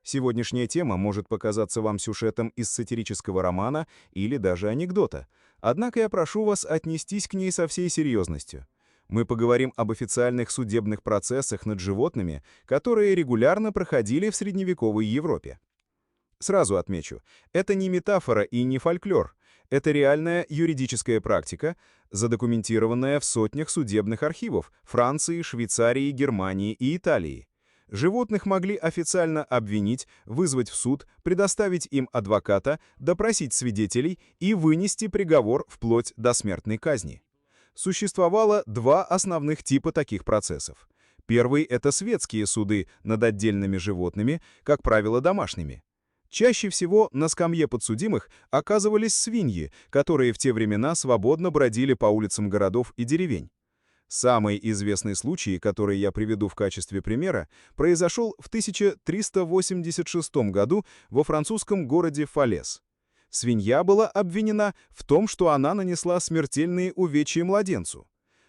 Сегодняшняя тема может показаться вам сюжетом из сатирического романа или даже анекдота. Однако я прошу вас отнестись к ней со всей серьезностью. Мы поговорим об официальных судебных процессах над животными, которые регулярно проходили в средневековой Европе. Сразу отмечу, это не метафора и не фольклор. Это реальная юридическая практика, задокументированная в сотнях судебных архивов Франции, Швейцарии, Германии и Италии. Животных могли официально обвинить, вызвать в суд, предоставить им адвоката, допросить свидетелей и вынести приговор вплоть до смертной казни. Существовало два основных типа таких процессов. Первый — это светские суды над отдельными животными, как правило, домашними. Чаще всего на скамье подсудимых оказывались свиньи, которые в те времена свободно бродили по улицам городов и деревень. Самый известный случай, который я приведу в качестве примера, произошел в 1386 году во французском городе Фалес. Свинья была обвинена в том, что она нанесла смертельные увечья младенцу.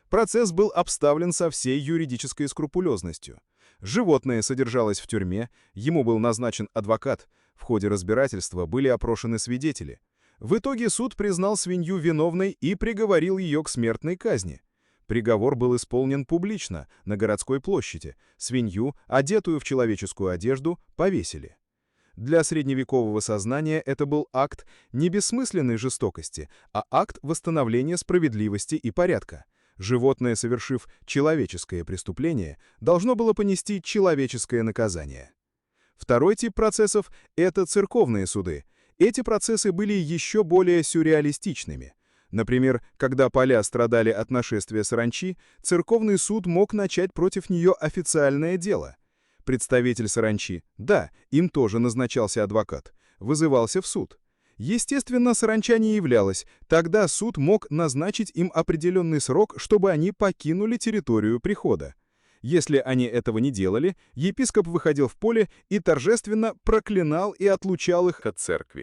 Процесс был обставлен со всей юридической скрупулезностью. Животное содержалось в тюрьме, ему был назначен адвокат, в ходе разбирательства были опрошены свидетели. В итоге суд признал свинью виновной и приговорил ее к смертной казни. Приговор был исполнен публично, на городской площади. Свинью, одетую в человеческую одежду, повесили. Для средневекового сознания это был акт не бессмысленной жестокости, а акт восстановления справедливости и порядка. Животное, совершив человеческое преступление, должно было понести человеческое наказание. Второй тип процессов — это церковные суды. Эти процессы были еще более сюрреалистичными. Например, когда поля страдали от нашествия саранчи, церковный суд мог начать против нее официальное дело. Представитель саранчи, да, им тоже назначался адвокат, вызывался в суд. Естественно, саранча не являлась, тогда суд мог назначить им определенный срок, чтобы они покинули территорию прихода. Если они этого не делали, епископ выходил в поле и торжественно проклинал и отлучал их от церкви.